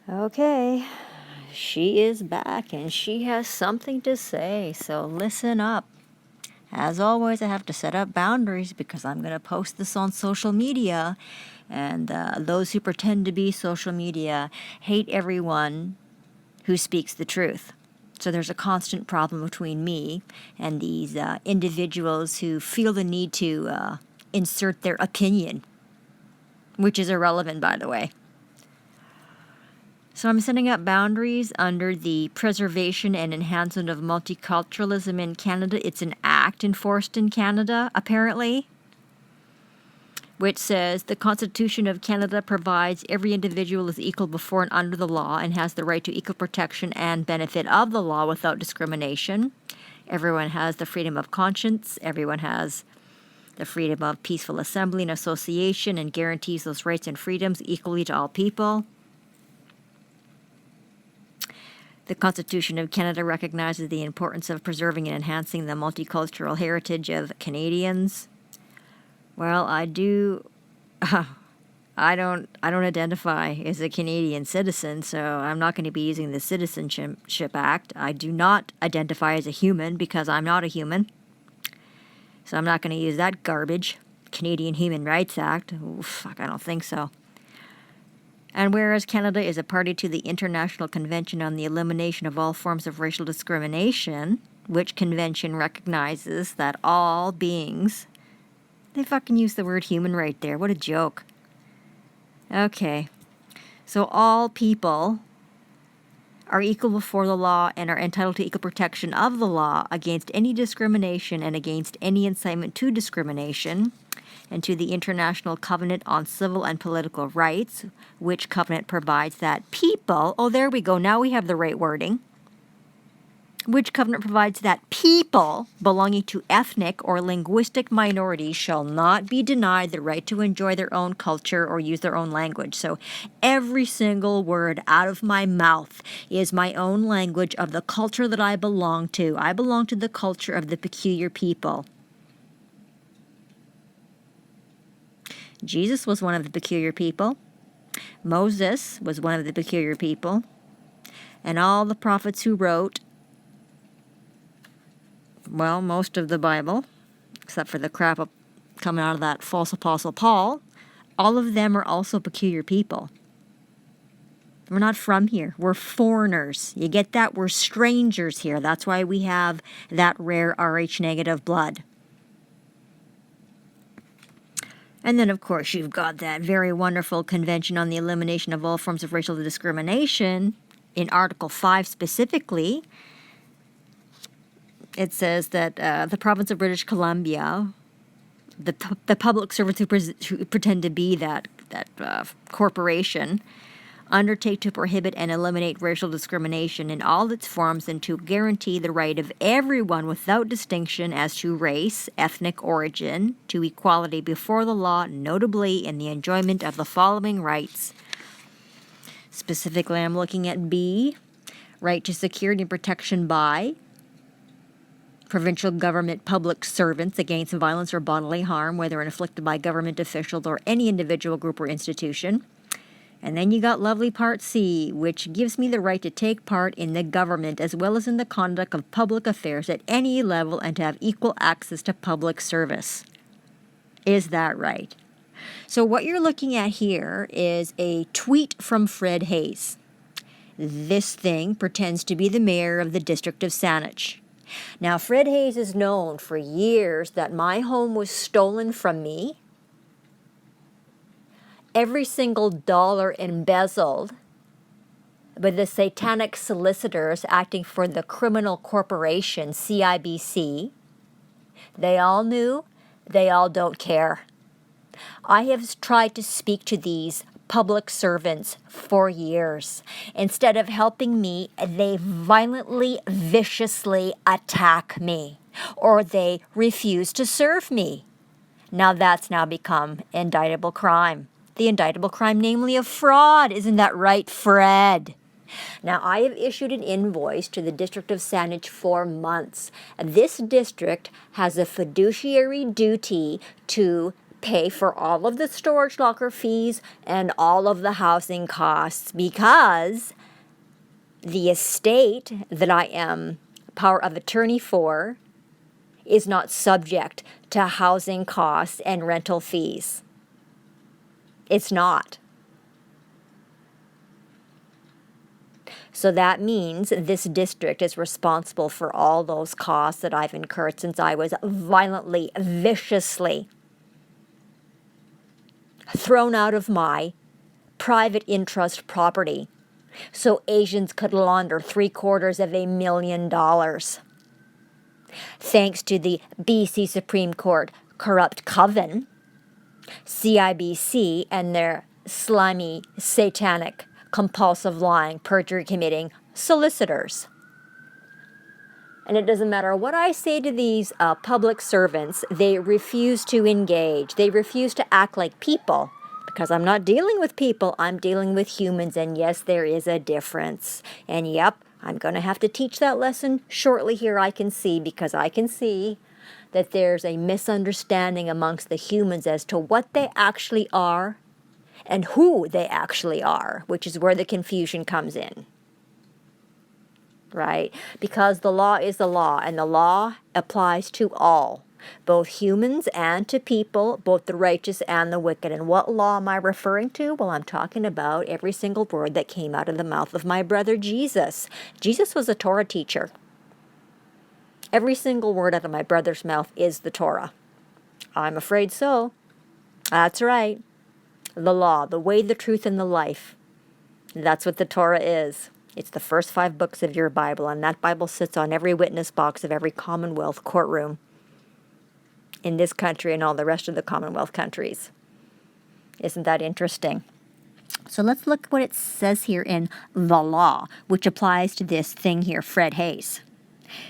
Okay, she is back and she has something to say, so listen up. As always, I have to set up boundaries because I'm going to post this on social media, and those who pretend to be social media hate everyone who speaks the truth. So there's a constant problem between me and these individuals who feel the need to insert their opinion, which is irrelevant, by the way. So I'm setting up boundaries under the Preservation and Enhancement of Multiculturalism in Canada. It's an act enforced in Canada, apparently, which says the Constitution of Canada provides every individual is equal before and under the law and has the right to equal protection and benefit of the law without discrimination. Everyone has the freedom of conscience. Everyone has the freedom of peaceful assembly and association, and guarantees those rights and freedoms equally to all people. The Constitution of Canada recognizes the importance of preserving and enhancing the multicultural heritage of Canadians. Well, I don't identify as a Canadian citizen, so I'm not going to be using the Citizenship Act. I do not identify as a human because I'm not a human. So I'm not going to use that garbage. Canadian Human Rights Act. Oh, fuck, I don't think so. And whereas Canada is a party to the International Convention on the Elimination of All Forms of Racial Discrimination, which convention recognizes that all beings... They fucking used the word human right there. What a joke. Okay. So all people are equal before the law and are entitled to equal protection of the law against any discrimination and against any incitement to discrimination, and to the International Covenant on Civil and Political Rights, which covenant provides that people, oh, there we go, now we have the right wording, which covenant provides that people belonging to ethnic or linguistic minorities shall not be denied the right to enjoy their own culture or use their own language. So every single word out of my mouth is my own language of the culture that I belong to. I belong to the culture of the peculiar people. Jesus was one of the peculiar people. Moses was one of the peculiar people. And all the prophets who wrote, well, most of the Bible, except for the crap coming out of that false apostle Paul, all of them are also peculiar people. We're not from here. We're foreigners. You get that? We're strangers here. That's why we have that rare Rh negative blood. And then, of course, you've got that very wonderful Convention on the Elimination of All Forms of Racial Discrimination. In Article 5 specifically, it says that the province of British Columbia, the public servants who pretend to be that corporation, undertake to prohibit and eliminate racial discrimination in all its forms and to guarantee the right of everyone without distinction as to race, ethnic origin, to equality before the law, notably in the enjoyment of the following rights. Specifically, I'm looking at B, right to security and protection by provincial government public servants against violence or bodily harm, whether inflicted by government officials or any individual group or institution. And then you got lovely Part C, which gives me the right to take part in the government as well as in the conduct of public affairs at any level and to have equal access to public service. Is that right? So what you're looking at here is a tweet from Fred Hayes. This thing pretends to be the mayor of the district of Saanich. Now, Fred Hayes is known for years that my home was stolen from me. Every single dollar embezzled by the satanic solicitors acting for the criminal corporation CIBC. They all knew, they all don't care. I have tried to speak to these public servants for years. Instead of helping me, they violently, viciously attack me, or they refuse to serve me. Now that's now become indictable crime. The indictable crime, namely of fraud. Isn't that right, Fred? Now, I have issued an invoice to the District of Saanich for months. This district has a fiduciary duty to pay for all of the storage locker fees and all of the housing costs because the estate that I am power of attorney for is not subject to housing costs and rental fees. It's not. So that means this district is responsible for all those costs that I've incurred since I was violently, viciously thrown out of my private interest property so Asians could launder $750,000. Thanks to the BC Supreme Court corrupt coven, CIBC, and their slimy, satanic, compulsive lying, perjury committing solicitors. And it doesn't matter what I say to these public servants, they refuse to engage. They refuse to act like people. Because I'm not dealing with people, I'm dealing with humans. And yes, there is a difference. And yep, I'm going to have to teach that lesson shortly here, I can see, because I can see that there's a misunderstanding amongst the humans as to what they actually are and who they actually are, which is where the confusion comes in. Right? Because the law is the law, and the law applies to all, both humans and to people, both the righteous and the wicked. And what law am I referring to? Well, I'm talking about every single word that came out of the mouth of my brother Jesus. Jesus was a Torah teacher. Every single word out of my brother's mouth is the Torah. I'm afraid so. That's right. The law, the way, the truth, and the life. That's what the Torah is. It's the first 5 books of your Bible, and that Bible sits on every witness box of every Commonwealth courtroom in this country and all the rest of the Commonwealth countries. Isn't that interesting? So let's look what it says here in the law, which applies to this thing here, Fred Hayes.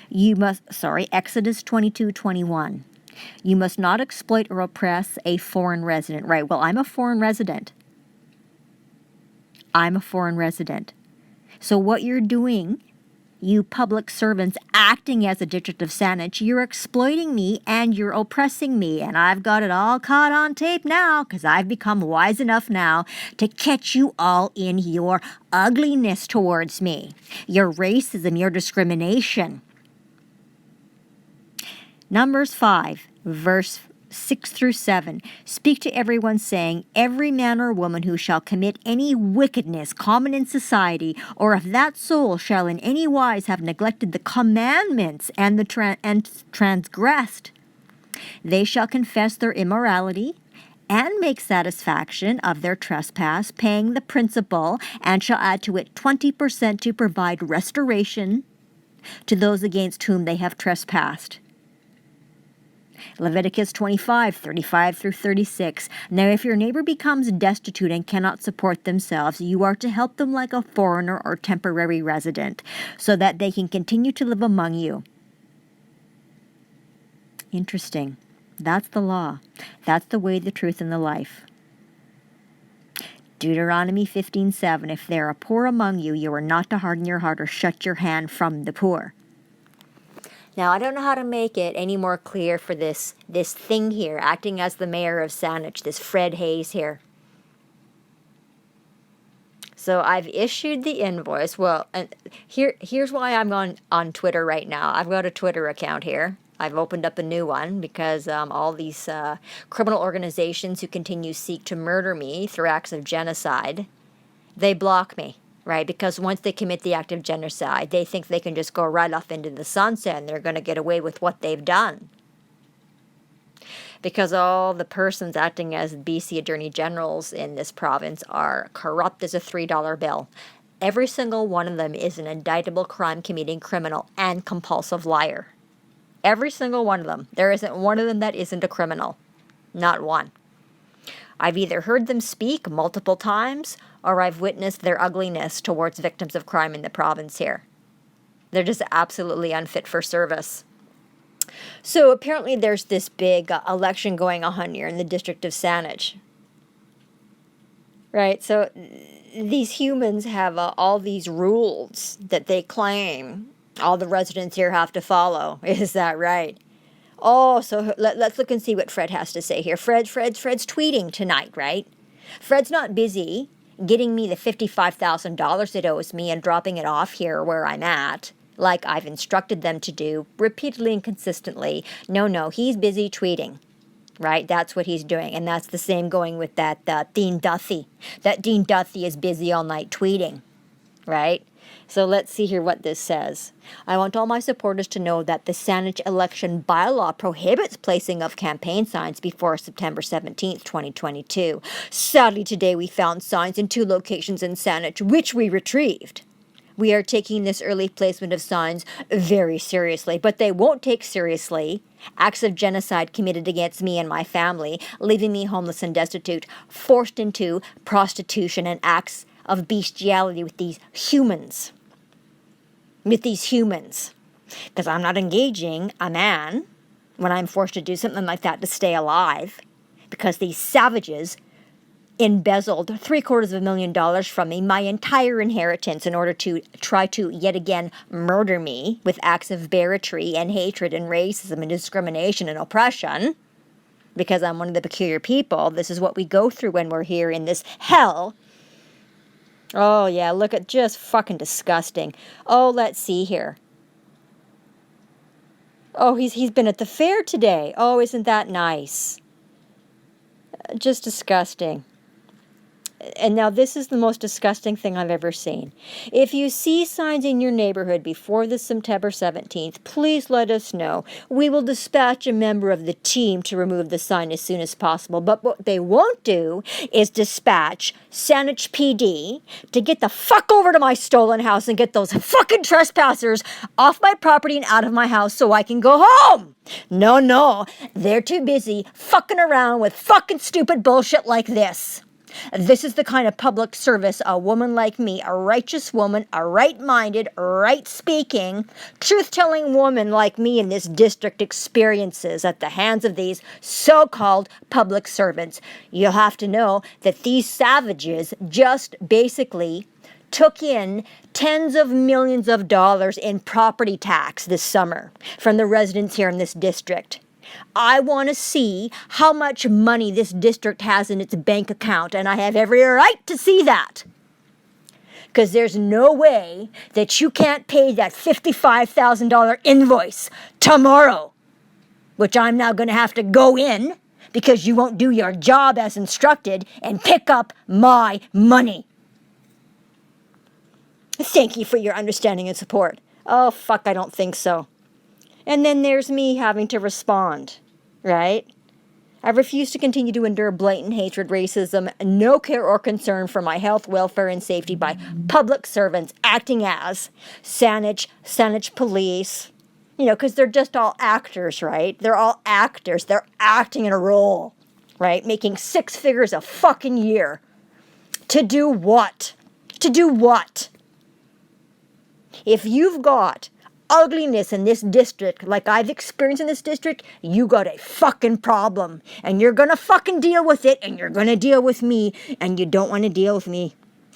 Exodus 22:21. You must not exploit or oppress a foreign resident. Right, well, I'm a foreign resident. So what you're doing, you public servants acting as a district of Saanich, you're exploiting me and you're oppressing me. And I've got it all caught on tape now because I've become wise enough now to catch you all in your ugliness towards me, your racism, your discrimination. Numbers 5, verse 6 through 7. Speak to everyone, saying, every man or woman who shall commit any wickedness common in society, or if that soul shall in any wise have neglected the commandments and transgressed, they shall confess their immorality and make satisfaction of their trespass, paying the principal, and shall add to it 20% to provide restoration to those against whom they have trespassed. Leviticus 25:35 through 36. Now if your neighbor becomes destitute and cannot support themselves, you are to help them like a foreigner or temporary resident, so that they can continue to live among you. Interesting. That's the law. That's the way, the truth, and the life. Deuteronomy 15:7. If there are poor among you, you are not to harden your heart or shut your hand from the poor. Now, I don't know how to make it any more clear for this thing here, acting as the mayor of Saanich, this Fred Hayes here. So I've issued the invoice. Well, and here's why I'm on Twitter right now. I've got a Twitter account here. I've opened up a new one because all these criminal organizations who continue to seek to murder me through acts of genocide, they block me. Right, because once they commit the act of genocide, they think they can just go right off into the sunset and they're going to get away with what they've done. Because all the persons acting as BC Attorney Generals in this province are corrupt as a $3 bill. Every single one of them is an indictable crime-committing criminal and compulsive liar. Every single one of them. There isn't one of them that isn't a criminal. Not one. I've either heard them speak multiple times or I've witnessed their ugliness towards victims of crime in the province here. They're just absolutely unfit for service. So apparently there's this big election going on here in the district of Saanich. Right, so these humans have all these rules that they claim all the residents here have to follow. Is that right? Oh, so let's look and see what Fred has to say here. Fred's tweeting tonight, right? Fred's not busy getting me the $55,000 it owes me and dropping it off here where I'm at, like I've instructed them to do repeatedly and consistently. No, he's busy tweeting, right? That's what he's doing. And that's the same going with that Dean Duthie. That Dean Duthie is busy all night tweeting, right? So let's see here what this says. I want all my supporters to know that the SAANICH election bylaw prohibits placing of campaign signs before September 17th, 2022. Sadly, today we found signs in 2 locations in SAANICH, which we retrieved. We are taking this early placement of signs very seriously, but they won't take seriously acts of genocide committed against me and my family, leaving me homeless and destitute, forced into prostitution and acts of bestiality with these humans. Because I'm not engaging a man when I'm forced to do something like that to stay alive, because these savages embezzled $750,000 from me, my entire inheritance, in order to try to yet again murder me with acts of bigotry and hatred and racism and discrimination and oppression. Because I'm one of the peculiar people, this is what we go through when we're here in this hell. Oh, yeah, look at just fucking disgusting. Oh, let's see here. Oh, he's been at the fair today. Oh, isn't that nice? Just disgusting. And now this is the most disgusting thing I've ever seen. If you see signs in your neighborhood before the September 17th, please let us know. We will dispatch a member of the team to remove the sign as soon as possible. But what they won't do is dispatch SAANICH PD to get the fuck over to my stolen house and get those fucking trespassers off my property and out of my house so I can go home. No, they're too busy fucking around with fucking stupid bullshit like this. This is the kind of public service a woman like me, a righteous woman, a right-minded, right-speaking, truth-telling woman like me in this district experiences at the hands of these so-called public servants. You'll have to know that these savages just basically took in tens of millions of dollars in property tax this summer from the residents here in this district. I want to see how much money this district has in its bank account, and I have every right to see that. Because there's no way that you can't pay that $55,000 invoice tomorrow, which I'm now going to have to go in because you won't do your job as instructed and pick up my money. Thank you for your understanding and support. Oh, fuck, I don't think so. And then there's me having to respond, right? I refuse to continue to endure blatant hatred, racism, no care or concern for my health, welfare, and safety by public servants acting as SAANICH police. You know, because they're just all actors, right? They're all actors. They're acting in a role, right? Making 6 figures a fucking year. To do what? To do what? If you've got ugliness in this district, like I've experienced in this district, you got a fucking problem. And you're gonna fucking deal with it, and you're gonna deal with me, and you don't want to deal with me.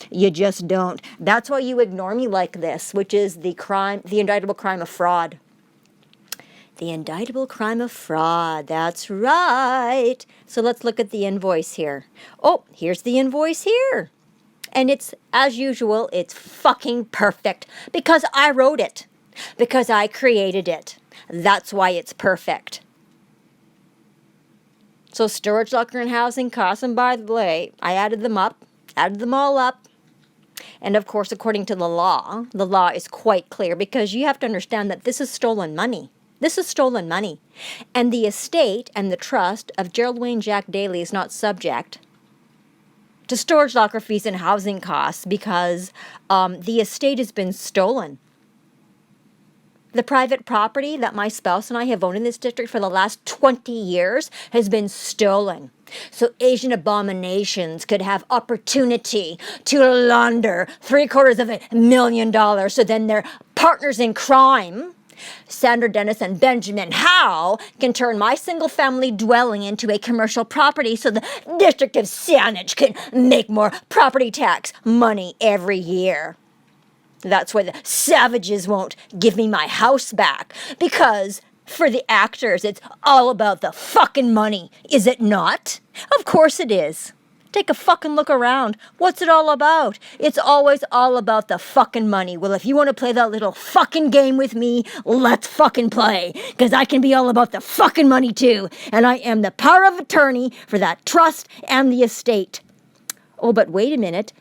You just don't. That's why you ignore me like this, which is the indictable crime of fraud. The indictable crime of fraud, that's right. So let's look at the invoice here. Oh, here's the invoice here. And it's, as usual, it's fucking perfect, because I wrote it. Because I created it. That's why it's perfect. So storage, locker, and housing costs, and by the way, I added them all up. And of course, according to the law is quite clear, because you have to understand that this is stolen money. This is stolen money. And the estate and the trust of Gerald Wayne Jack Daly is not subject to storage, locker fees, and housing costs, because the estate has been stolen. The private property that my spouse and I have owned in this district for the last 20 years has been stolen. So Asian abominations could have opportunity to launder $750,000. So then their partners in crime, Sandra Dennis and Benjamin Howe, can turn my single-family dwelling into a commercial property so the district of SAANICH can make more property tax money every year. That's why the savages won't give me my house back, because For the actors, it's all about the fucking money, is it not? Of course it is. Take a fucking look around. What's it all about? It's always all about the fucking money. Well, if you want to play that little fucking game with me, let's fucking play. Because I can be all about the fucking money too. And I am the power of attorney for that trust and the estate. Oh, but wait a minute.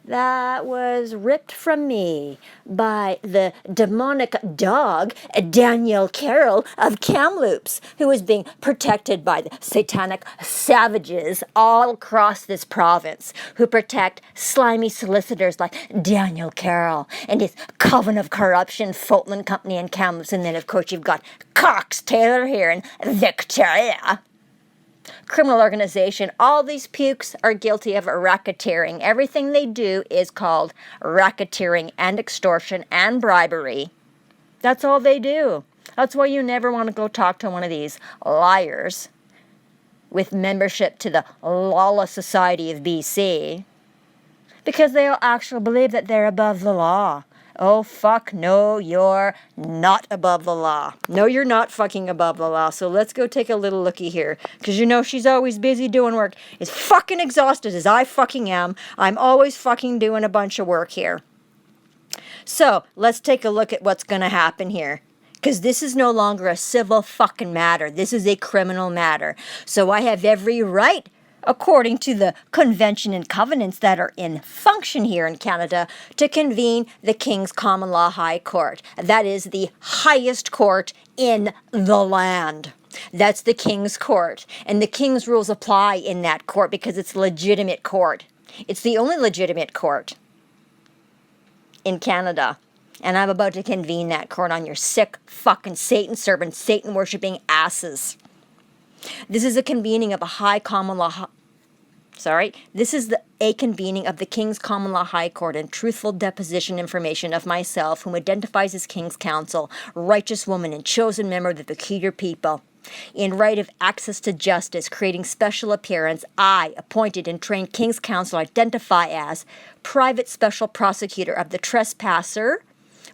That was ripped from me by the demonic dog, Danielle Carroll of Kamloops, who is being protected by the satanic savages all across this province, who protect slimy solicitors like Danielle Carroll and his coven of corruption, Fulton Company and Kamloops. And then, of course, you've got Cox Taylor here in Victoria. Criminal organization. All these pukes are guilty of racketeering. Everything they do is called racketeering and extortion and bribery. That's all they do. That's why you never want to go talk to one of these liars with membership to the Lawless Society of BC, because they'll actually believe that they're above the law. Oh, fuck, no, you're not above the law. No, you're not fucking above the law. So let's go take a little looky here. Because you know she's always busy doing work. As fucking exhausted as I fucking am, I'm always fucking doing a bunch of work here. So let's take a look at what's going to happen here. Because this is no longer a civil fucking matter. This is a criminal matter. So I have every right, according to the convention and covenants that are in function here in Canada, to convene the King's Common Law High Court. That is the highest court in the land. That's the King's Court. And the King's rules apply in that court because it's a legitimate court. It's the only legitimate court in Canada. And I'm about to convene that court on your sick fucking Satan-serving, Satan-worshipping asses. This is a convening of a high common law. This is a convening of the King's Common Law High Court and truthful deposition information of myself, whom identifies as King's Counsel, righteous woman and chosen member of the peculiar people. In right of access to justice, creating special appearance, I, appointed and trained King's Counsel, identify as private special prosecutor of the trespasser,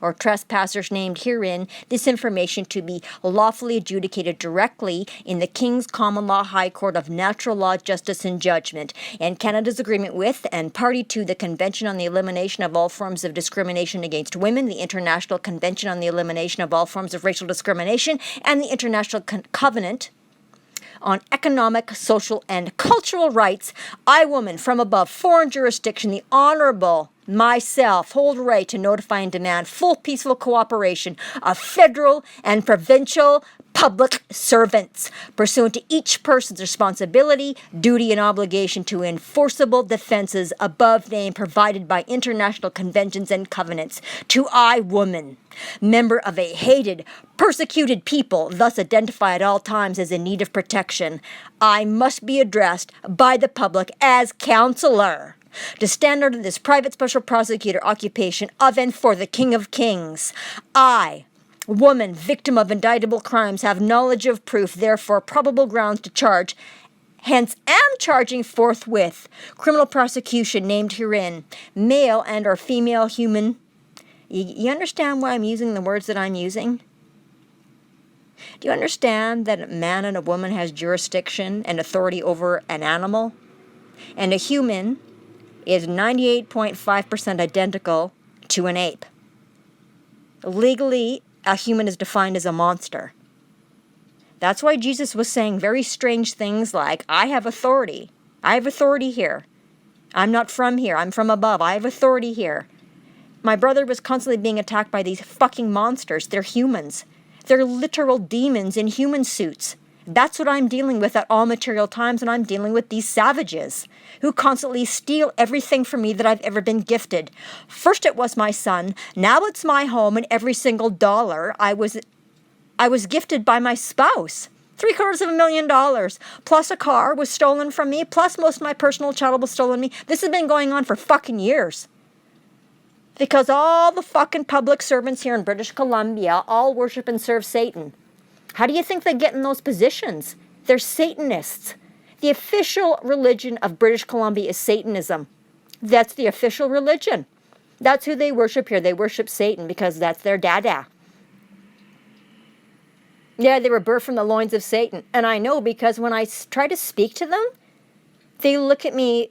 or trespassers named herein, this information to be lawfully adjudicated directly in the King's Common Law High Court of Natural Law, Justice and Judgment, and Canada's agreement with and party to the Convention on the Elimination of All Forms of Discrimination Against Women, the International Convention on the Elimination of All Forms of Racial Discrimination, and the International Covenant on Economic, Social, and Cultural Rights. I, woman from above foreign jurisdiction, the Honorable myself, hold right to notify and demand full peaceful cooperation of federal and provincial public servants, pursuant to each person's responsibility, duty, and obligation to enforceable defenses above named provided by international conventions and covenants. To I, woman, member of a hated, persecuted people, thus identified at all times as in need of protection, I must be addressed by the public as counselor, to stand under this private special prosecutor occupation of and for the King of Kings. I, woman, victim of indictable crimes, have knowledge of proof, therefore probable grounds to charge, hence am charging forthwith criminal prosecution named herein, male and or female human. You understand why I'm using the words that I'm using? Do you understand that a man and a woman has jurisdiction and authority over an animal? And a human is 98.5% identical to an ape. Legally, a human is defined as a monster. That's why Jesus was saying very strange things like, I have authority. I have authority here. I'm not from here. I'm from above. I have authority here. My brother was constantly being attacked by these fucking monsters. They're humans. They're literal demons in human suits. That's what I'm dealing with at all material times, and I'm dealing with these savages who constantly steal everything from me that I've ever been gifted. First it was my son, now it's my home, and every single dollar I was gifted by my spouse. $750,000, plus a car was stolen from me, plus most of my personal chattel was stolen from me. This has been going on for fucking years. Because all the fucking public servants here in British Columbia all worship and serve Satan. How do you think they get in those positions? They're Satanists. The official religion of British Columbia is Satanism. That's the official religion. That's who they worship here. They worship Satan because that's their dada. Yeah, they were birthed from the loins of Satan. And I know because when I try to speak to them, they look at me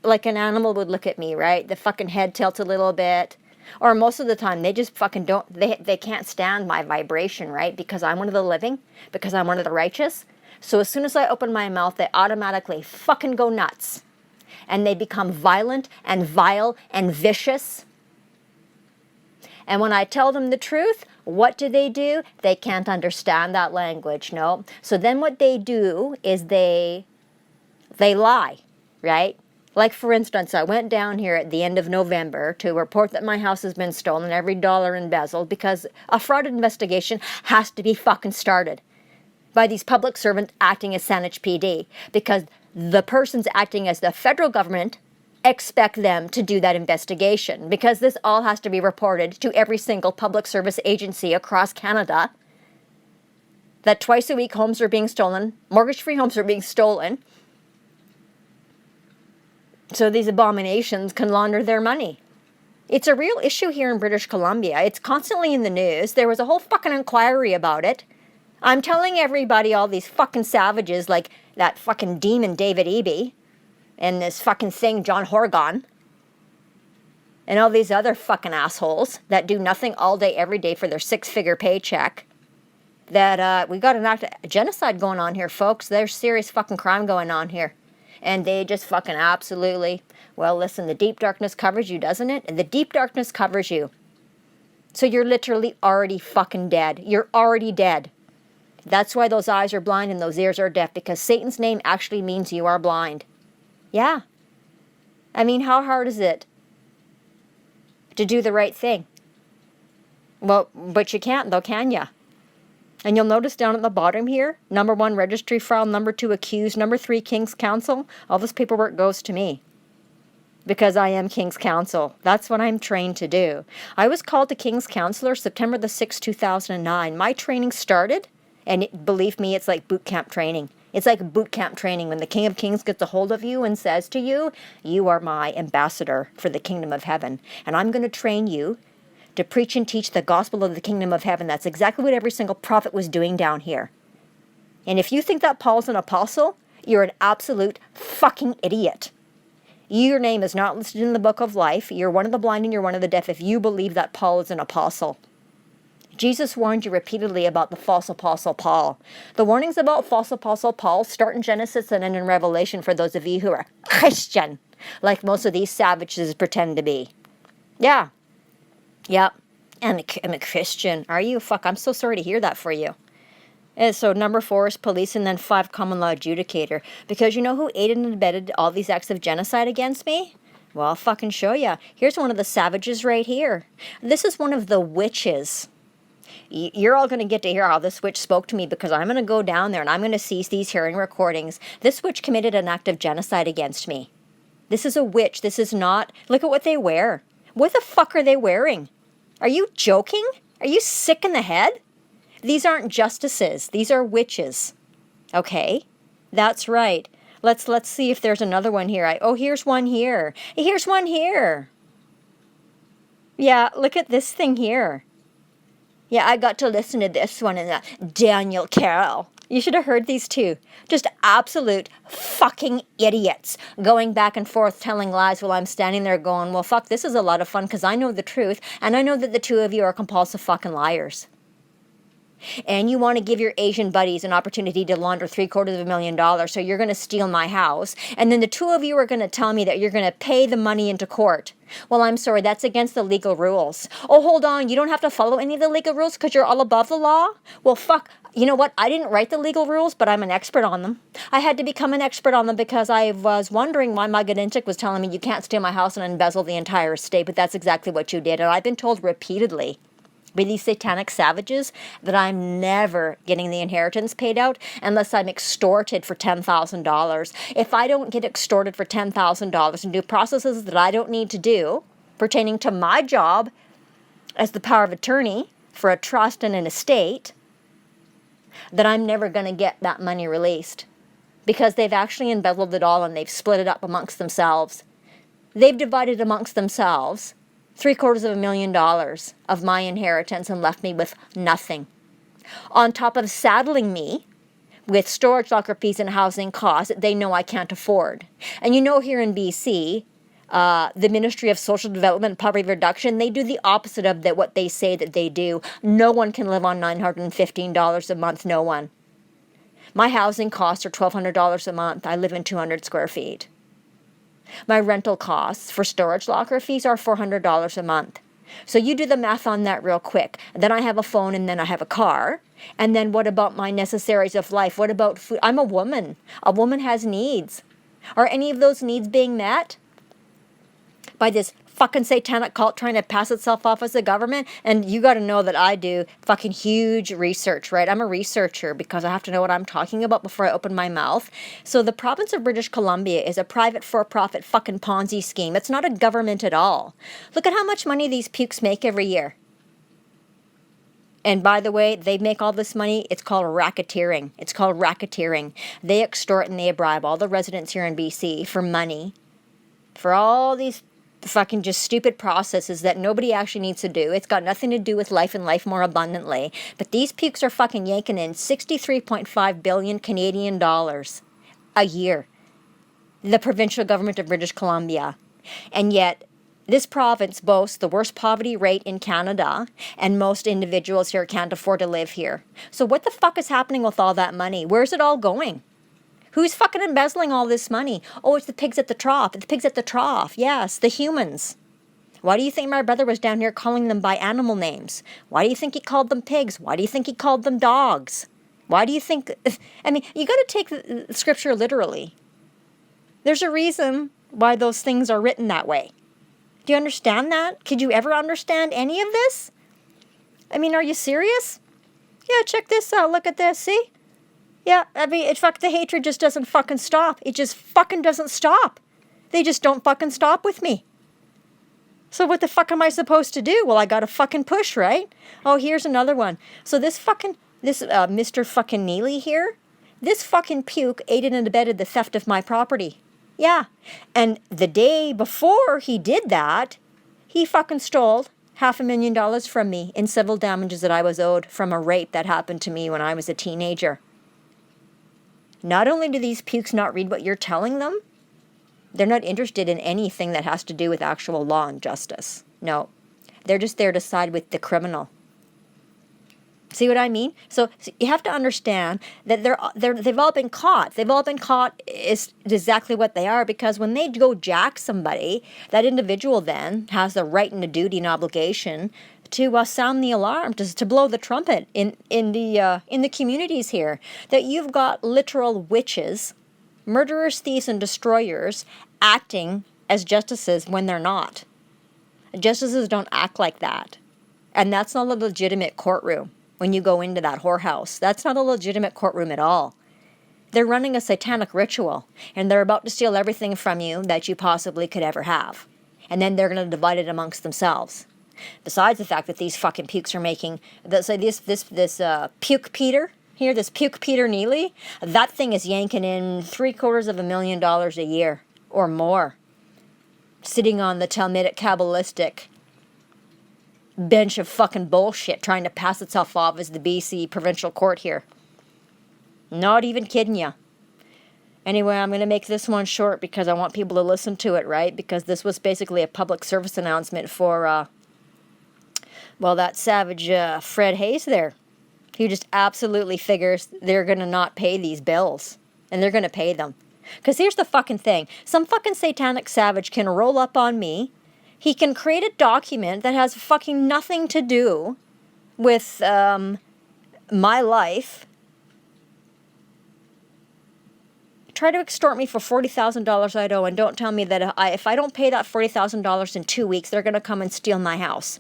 like an animal would look at me, right? The fucking head tilts a little bit. Or most of the time, they just fucking don't, they can't stand my vibration, right? Because I'm one of the living, because I'm one of the righteous. So as soon as I open my mouth, they automatically fucking go nuts. And they become violent and vile and vicious. And when I tell them the truth, what do? They can't understand that language, no? So then what they do is they lie, right? Like, for instance, I went down here at the end of November to report that my house has been stolen, every dollar embezzled, because a fraud investigation has to be fucking started by these public servants acting as SAANICH PD, because the persons acting as the federal government expect them to do that investigation, because this all has to be reported to every single public service agency across Canada, that twice a week homes are being stolen, mortgage-free homes are being stolen, so these abominations can launder their money. It's a real issue here in British Columbia. It's constantly in the news. There was a whole fucking inquiry about it. I'm telling everybody, all these fucking savages like that fucking demon David Eby and this fucking thing John Horgan and all these other fucking assholes that do nothing all day every day for their six-figure paycheck, that we got an act of genocide going on here, folks. There's serious fucking crime going on here. And they just fucking absolutely, well, listen, the deep darkness covers you, doesn't it? And the deep darkness covers you. So you're literally already fucking dead. You're already dead. That's why those eyes are blind and those ears are deaf, because Satan's name actually means you are blind. Yeah. I mean, how hard is it to do the right thing? Well, but you can't though, can ya? And you'll notice down at the bottom here, number 1, registry file, number 2, accused, number 3, King's Counsel. All this paperwork goes to me because I am King's Counsel. That's what I'm trained to do. I was called to King's Counselor September the 6th, 2009. My training started, and believe me, it's like boot camp training. It's like boot camp training when the King of Kings gets a hold of you and says to you, you are my ambassador for the kingdom of heaven, and I'm going to train you to preach and teach the gospel of the kingdom of heaven. That's exactly what every single prophet was doing down here. And if you think that Paul's an apostle, you're an absolute fucking idiot. Your name is not listed in the book of life. You're one of the blind and you're one of the deaf if you believe that Paul is an apostle. Jesus warned you repeatedly about the false apostle Paul. The warnings about false apostle Paul start in Genesis and end in Revelation for those of you who are Christian, like most of these savages pretend to be. Yeah. Yep. I'm a Christian. Are you? Fuck, I'm so sorry to hear that for you. And so number 4 is police, and then 5, common law adjudicator. Because you know who aided and abetted all these acts of genocide against me? Well, I'll fucking show ya. Here's one of the savages right here. This is one of the witches. You're all going to get to hear how this witch spoke to me, because I'm going to go down there and I'm going to seize these hearing recordings. This witch committed an act of genocide against me. This is a witch. This is not... Look at what they wear. What the fuck are they wearing? Are you joking? Are you sick in the head? These aren't justices. These are witches. Okay? That's right. Let's see if there's another one here. Here's one here. Here's one here. Yeah, look at this thing here. Yeah, I got to listen to this one in Daniel Carroll. You should have heard these two. Just absolute fucking idiots going back and forth telling lies while I'm standing there going, well, fuck, this is a lot of fun because I know the truth, and I know that the two of you are compulsive fucking liars. And you want to give your Asian buddies an opportunity to launder $750,000, so you're going to steal my house, and then the two of you are going to tell me that you're going to pay the money into court. Well, I'm sorry, that's against the legal rules. Oh, hold on, you don't have to follow any of the legal rules because you're all above the law? Well, fuck, you know what? I didn't write the legal rules, but I'm an expert on them. I had to become an expert on them because I was wondering why my Gadinchik was telling me you can't steal my house and embezzle the entire estate, but that's exactly what you did, and I've been told repeatedly by these satanic savages that I'm never getting the inheritance paid out unless I'm extorted for $10,000. If I don't get extorted for $10,000 and do processes that I don't need to do pertaining to my job as the power of attorney for a trust and an estate, then I'm never going to get that money released because they've actually embezzled it all and they've split it up amongst themselves. They've divided amongst themselves $750,000 of my inheritance and left me with nothing. on top of saddling me with storage locker fees and housing costs that they know I can't afford. And here in BC, the Ministry of Social Development and Poverty Reduction, they do the opposite of what they say that they do. No one can live on $915 a month, no one. My housing costs are $1,200 a month. I live in 200 square feet. My rental costs for storage locker fees are $400 a month. So you do the math on that real quick. Then I have a phone and then I have a car. And then what about my necessaries of life? What about food? I'm a woman. A woman has needs. Are any of those needs being met by this fucking satanic cult trying to pass itself off as a government? And you got to know that I do fucking huge research, right? I'm a researcher because I have to know what I'm talking about before I open my mouth. So the province of British Columbia is a private for-profit fucking Ponzi scheme. It's not a government at all. Look at how much money these pukes make every year. And by the way, they make all this money. It's called racketeering. It's called racketeering. They extort and they bribe all the residents here in BC for money, for all these fucking just stupid processes that nobody actually needs to do. It's got nothing to do with life and life more abundantly. But these pukes are fucking yanking in 63.5 billion Canadian dollars a year. The provincial government of British Columbia. And yet, this province boasts the worst poverty rate in Canada, and most individuals here can't afford to live here. So what the fuck is happening with all that money? Where's it all going? Who's fucking embezzling all this money? Oh, it's the pigs at the trough. It's the pigs at the trough. Yes, the humans. Why do you think my brother was down here calling them by animal names? Why do you think he called them pigs? Why do you think he called them dogs? Why do you think... I mean, you got to take the scripture literally. There's a reason why those things are written that way. Do you understand that? Could you ever understand any of this? I mean, are you serious? Yeah, check this out. Look at this. See? Yeah, I mean, the hatred just doesn't fucking stop. It just fucking doesn't stop. They just don't fucking stop with me. So what the fuck am I supposed to do? Well, I gotta fucking push, right? Oh, here's another one. So this Mr. fucking Neely here, this fucking puke aided and abetted the theft of my property. Yeah. And the day before he did that, he fucking stole $500,000 from me in civil damages that I was owed from a rape that happened to me when I was a teenager. Not only do these pukes not read what you're telling them, they're not interested in anything that has to do with actual law and justice. No. They're just there to side with the criminal. See what I mean? So you have to understand that they've all been caught. They've all been caught is exactly what they are, because when they go jack somebody, that individual then has the right and the duty and obligation to sound the alarm, to blow the trumpet in the communities here, that you've got literal witches, murderers, thieves, and destroyers acting as justices when they're not. Justices don't act like that, and that's not a legitimate courtroom. When you go into that whorehouse, that's not a legitimate courtroom at all. They're running a satanic ritual, and they're about to steal everything from you that you possibly could ever have. And then they're going to divide it amongst themselves. Besides the fact that these fucking pukes are making, this puke Peter here, this puke Peter Neely, that thing is yanking in $750,000 a year or more, sitting on the Talmudic Kabbalistic bench of fucking bullshit trying to pass itself off as the BC provincial court here. Not even kidding you. Anyway, I'm going to make this one short because I want people to listen to it, right? Because this was basically a public service announcement for, that savage Fred Hayes there. He just absolutely figures they're going to not pay these bills. And they're going to pay them. Because here's the fucking thing. Some fucking satanic savage can roll up on me. He can create a document that has fucking nothing to do with my life. Try to extort me for $40,000 I owe, and don't tell me that if I don't pay that $40,000 in 2 weeks, they're going to come and steal my house.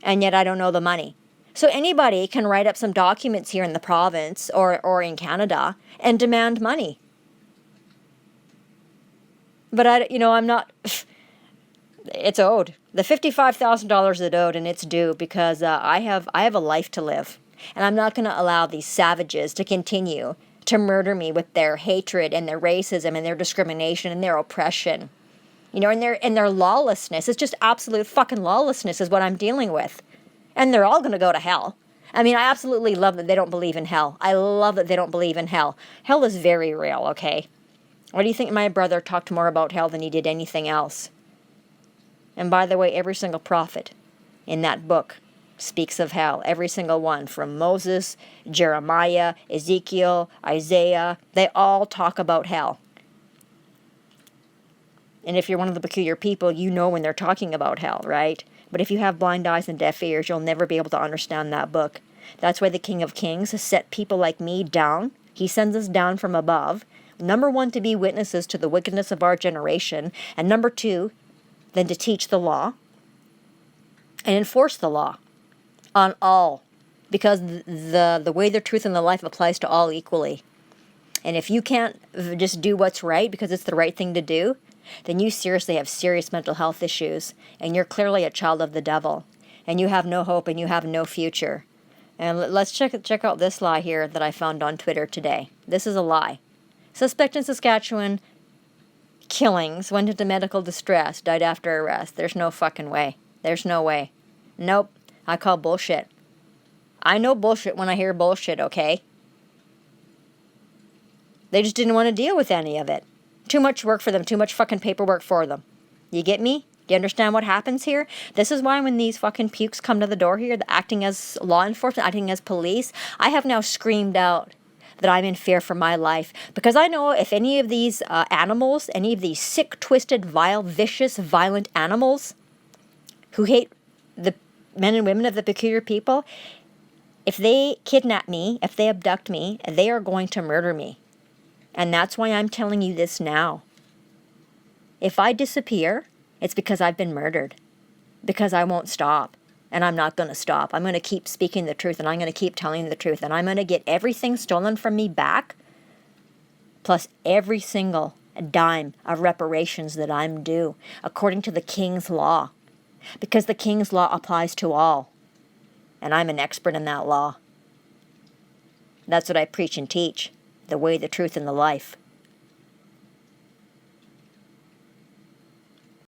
And yet I don't know the money. So anybody can write up some documents here in the province or in Canada and demand money. But I'm not... It's owed. The $55,000 is owed, and it's due because I have a life to live, and I'm not going to allow these savages to continue to murder me with their hatred and their racism and their discrimination and their oppression, and their lawlessness. It's just absolute fucking lawlessness is what I'm dealing with, and they're all going to go to hell. I mean, I absolutely love that they don't believe in hell. I love that they don't believe in hell. Hell is very real, okay? Why do you think my brother talked more about hell than he did anything else? And by the way, every single prophet in that book speaks of hell. Every single one, from Moses, Jeremiah, Ezekiel, Isaiah, they all talk about hell. And if you're one of the peculiar people, you know when they're talking about hell, right? But if you have blind eyes and deaf ears, you'll never be able to understand that book. That's why the King of Kings has set people like me down. He sends us down from above. Number one, to be witnesses to the wickedness of our generation. And number two, then to teach the law and enforce the law on all. Because the way, the truth, and the life applies to all equally. And if you can't just do what's right because it's the right thing to do, then you seriously have serious mental health issues, and you're clearly a child of the devil, and you have no hope and you have no future. And let's check out this lie here that I found on Twitter today. This is a lie. Suspect in Saskatchewan killings, went into medical distress, died after arrest. There's no fucking way. There's no way. Nope. I call bullshit. I know bullshit when I hear bullshit, okay? They just didn't want to deal with any of it. Too much work for them, too much fucking paperwork for them. You get me? Do you understand what happens here? This is why when these fucking pukes come to the door here, acting as law enforcement, acting as police, I have now screamed out that I'm in fear for my life. Because I know if any of these animals, any of these sick, twisted, vile, vicious, violent animals who hate the men and women of the peculiar people, if they kidnap me, if they abduct me, they are going to murder me. And that's why I'm telling you this now. If I disappear, it's because I've been murdered. Because I won't stop. And I'm not going to stop. I'm going to keep speaking the truth, and I'm going to keep telling the truth. And I'm going to get everything stolen from me back, plus every single dime of reparations that I'm due, according to the King's law. Because the King's law applies to all. And I'm an expert in that law. That's what I preach and teach. The way, the truth, and the life.